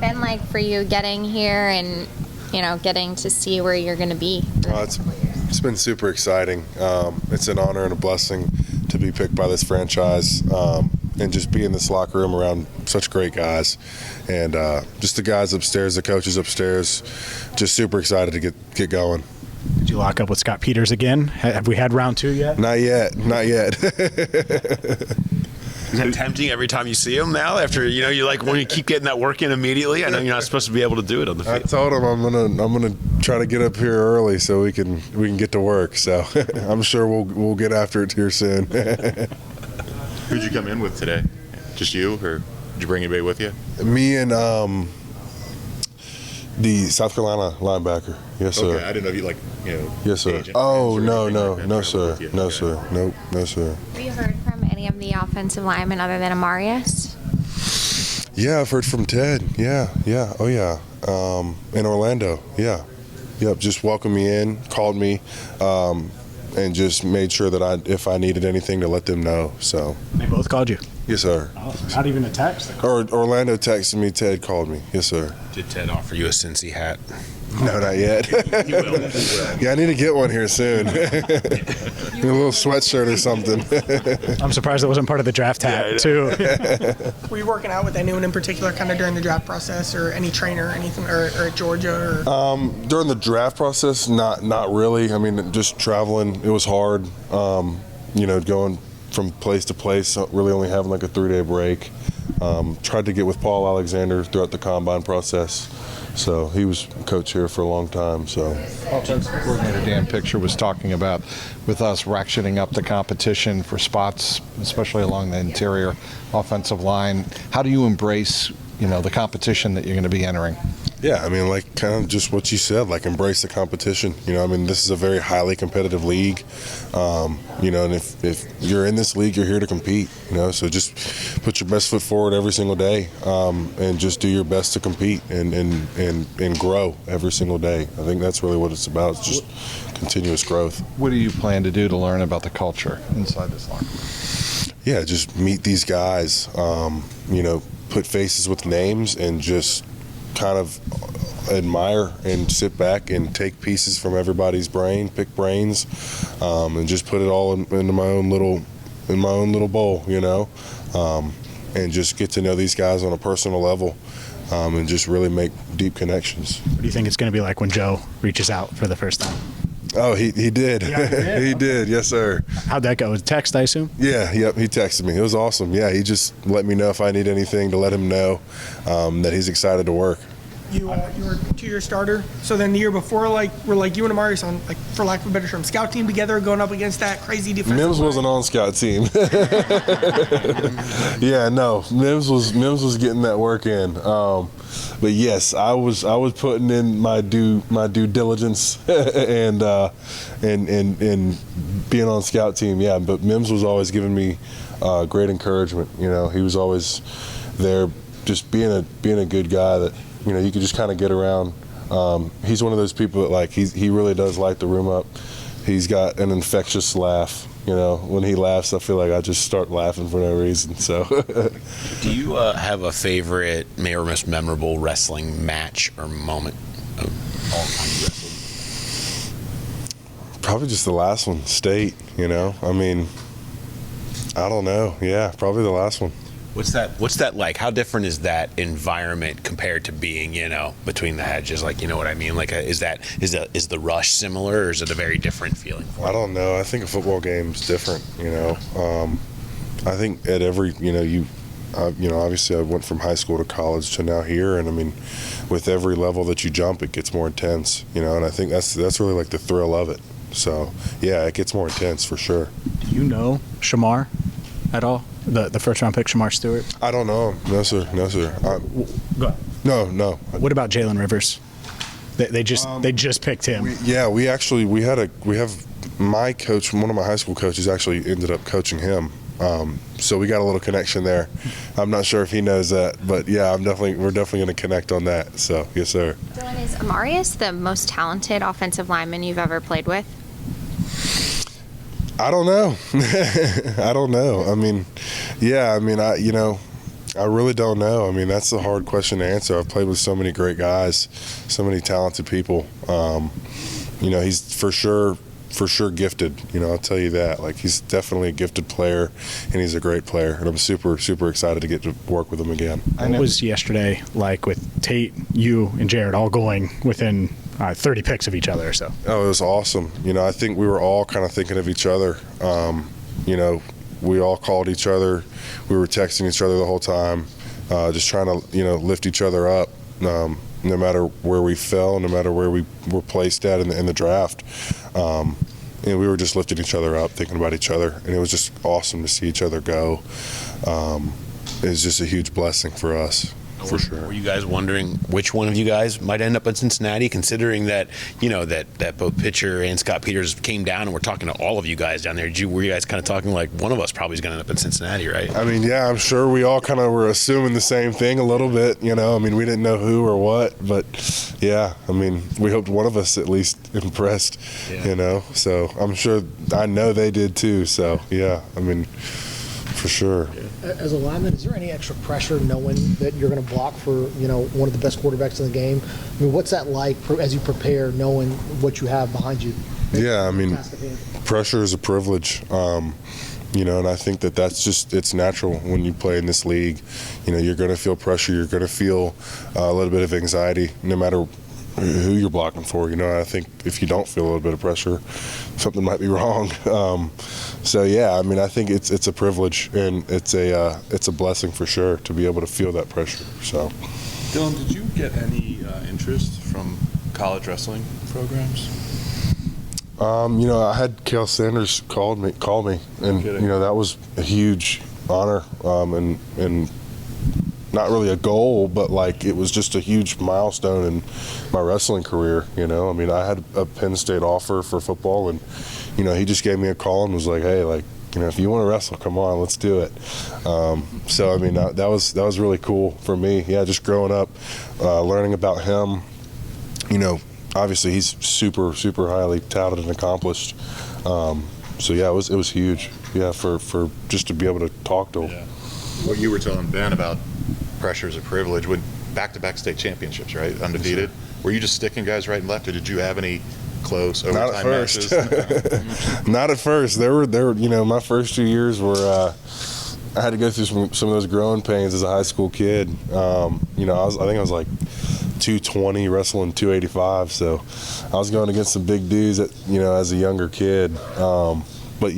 been like for you getting here and, getting to see where you're going to be? It's been super exciting. It's an honor and a blessing to be picked by this franchise and just be in this locker room around such great guys. And just the guys upstairs, the coaches upstairs, just super excited to get going. Did you lock up with Scott Peters again? Have we had round 2 yet? Not yet. Is that tempting every time you see him now? After you like when you keep getting that work in immediately. I know you're not supposed to be able to do it on the field. I told him I'm gonna try to get up here early so we can get to work. So I'm sure we'll get after it here soon. Who'd you come in with today? Just you, or did you bring anybody with you? Me and the South Carolina linebacker. Yes, sir. Okay, I didn't know if you Yes, sir. agent, Oh, friends, or no, anything no, like that no, travel sir. with you. No, Okay. sir. Nope, no, sir. Have you heard from any of the offensive linemen other than Amarius? Yeah, I've heard from Ted. Yeah. Oh, yeah. In Orlando. Yeah. Yep. Just welcomed me in, called me, and just made sure that if I needed anything to let them know. So. They both called you? Yes, sir. Oh, not even a text? Or Orlando texted me. Ted called me. Yes, sir. Did Ted offer you a Cincy hat? No, not yet. He will. Yeah, I need to get one here soon. A little sweatshirt or something. I'm surprised that wasn't part of the draft hat, too. Were you working out with anyone in particular kind of during the draft process, or any trainer, anything, or at Georgia? Or? During the draft process, not really. I mean, just traveling, it was hard. Going from place to place, really only having like a 3-day break. Tried to get with Paul Alexander throughout the combine process. So he was coach here for a long time. So Offensive coordinator Dan Picture was talking about with us ratcheting up the competition for spots, especially along the interior offensive line. How do you embrace, the competition that you're going to be entering? yeah, I mean, like kind of just what you said, like embrace the competition. This is a very highly competitive league. And if you're in this league, you're here to compete. So just put your best foot forward every single day, and just do your best to compete and grow every single day. I think that's really what it's about. It's just continuous growth. What do you plan to do to learn about the culture inside this locker room? Yeah, just meet these guys. Put faces with names and just kind of admire and sit back and take pieces from everybody's brain, pick brains, and just put it all into my own little bowl, and just get to know these guys on a personal level, and just really make deep connections. What do you think it's going to be like when Joe reaches out for the first time? Oh, he did. Yeah, he did? He did, yes, sir. How'd that go? Text, I assume? Yeah, yep, he texted me. It was awesome. Yeah, he just let me know if I need anything to let him know that he's excited to work. You were a 2-year starter. So then the year before, were you and Amarius on, for lack of a better term, scout team together, going up against that crazy defensive Mims line? wasn't on scout team. Yeah, no, Mims was getting that work in. But yes, I was putting in my due diligence and being on scout team. Yeah, but Mims was always giving me great encouragement. He was always there, just being a good guy that you could just kind of get around. He's one of those people that he really does light the room up. He's got an infectious laugh. When he laughs, I feel like I just start laughing for no reason. So, Do you have a favorite, or most memorable wrestling match or moment of all time you wrestled? probably just the last one, State. I don't know. Yeah, probably the last one. What's that like? How different is that environment compared to being, between the hedges? Like, you know what I mean? Like, is the rush similar, or is it a very different feeling? I don't know. I think a football game's different. I think at every, obviously I went from high school to college to now here, and with every level that you jump, it gets more intense. And I think that's really like the thrill of it. So yeah, it gets more intense for sure. Do you know Shamar at all? The first round pick, Shamar Stewart? I don't know him. No, sir. Go ahead. No. What about Jalen Rivers? They just picked him. We have my coach, one of my high school coaches actually ended up coaching him. So we got a little connection there. I'm not sure if he knows that, but yeah, we're definitely going to connect on that. So yes, sir. Dylan, is Amarius the most talented offensive lineman you've ever played with? I don't know. I don't know. I really don't know. I mean, that's a hard question to answer. I've played with so many great guys, so many talented people. He's for sure gifted. I'll tell you that. Like, he's definitely a gifted player, and he's a great player. And I'm super, super excited to get to work with him again. What was yesterday like with Tate, you, and Jared all going within 30 picks of each other or so? Oh, it was awesome. I think we were all kind of thinking of each other. We all called each other. We were texting each other the whole time, just trying to, lift each other up, no matter where we fell, no matter where we were placed at in the draft. We were just lifting each other up, thinking about each other, and it was just awesome to see each other go. It was just a huge blessing for us. For sure. Were you guys wondering which one of you guys might end up in Cincinnati, considering that that both Pitcher and Scott Peters came down and we're talking to all of you guys down there? Were you guys kind of talking like one of us probably is going to end up in Cincinnati, right? I mean, yeah, I'm sure we all kind of were assuming the same thing a little bit. I mean, we didn't know who or what, but yeah, I mean, we hoped one of us at least impressed. Yeah. So I'm sure, I know they did too. So yeah, I mean, for sure. As a lineman, is there any extra pressure knowing that you're going to block for one of the best quarterbacks in the game? I mean, what's that like as you prepare, knowing what you have behind you? Yeah, I mean, pressure is a privilege, and I think that's just, it's natural when you play in this league. You're going to feel pressure. You're going to feel a little bit of anxiety, no matter who you're blocking for. I think if you don't feel a little bit of pressure, something might be wrong. So yeah, I mean, I think it's a privilege, and it's a blessing for sure to be able to feel that pressure. So, Dylan, did you get any interest from college wrestling programs? I had Cale Sanders call me, and that was a huge honor, and not really a goal, but like it was just a huge milestone in my wrestling career. I mean, I had a Penn State offer for football, and he just gave me a call and was like, hey, like, if you want to wrestle, come on, let's do it. So I mean, that was really cool for me. Yeah, just growing up, learning about him. Obviously he's super, super highly touted and accomplished. So yeah, it was huge. Yeah, for just to be able to talk to him. Yeah. What you were telling Ben about pressure is a privilege. With back-to-back state championships, right? Undefeated. Yes, were you just sticking guys right and left, or did you have any close overtime matches? Not at first. There were my first 2 years were I had to go through some of those growing pains as a high school kid. I think I was like 220 wrestling 285, so I was going against some big dudes as a younger kid. But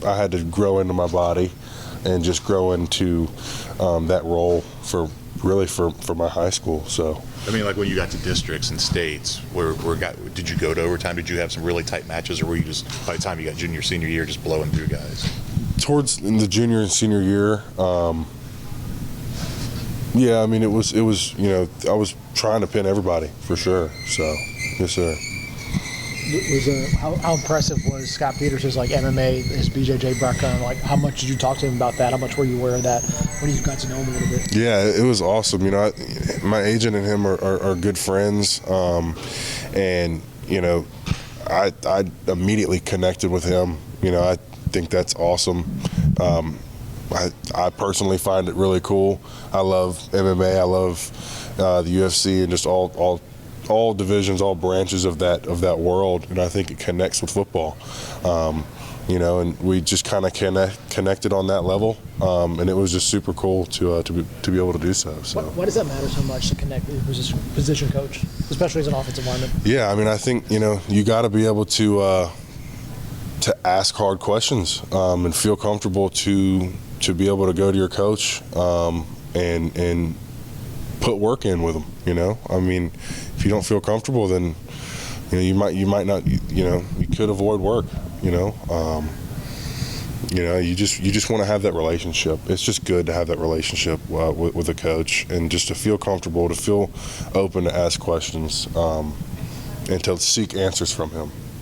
I had to grow into my body and just grow into that role for my high school. So I mean, like when you got to districts and states, did you go to overtime? Did you have some really tight matches, or were you just, by the time you got junior, senior year, just blowing through guys? Towards in the junior and senior year, yeah, I mean, it was I was trying to pin everybody for sure. So yes, sir. How impressive was Scott Peters' like MMA, his BJJ background? Like, how much did you talk to him about that? How much were you aware of that when you got to know him a little bit? Yeah, it was awesome. My agent and him are good friends, and I immediately connected with him. I think that's awesome. I personally find it really cool. I love MMA. I love the UFC and just all divisions, all branches of that world, and I think it connects with football. And we just kind of connected on that level, and it was just super cool to be able to do so. Why does that matter so much to connect with your position coach, especially as an offensive lineman? Yeah, I mean, I think you got to be able to ask hard questions and feel comfortable to be able to go to your coach and put work in with them. I mean, if you don't feel comfortable, then you might not. You could avoid work. You just want to have that relationship. It's just good to have that relationship with a coach, and just to feel comfortable, to feel open to ask questions, and to seek answers from him.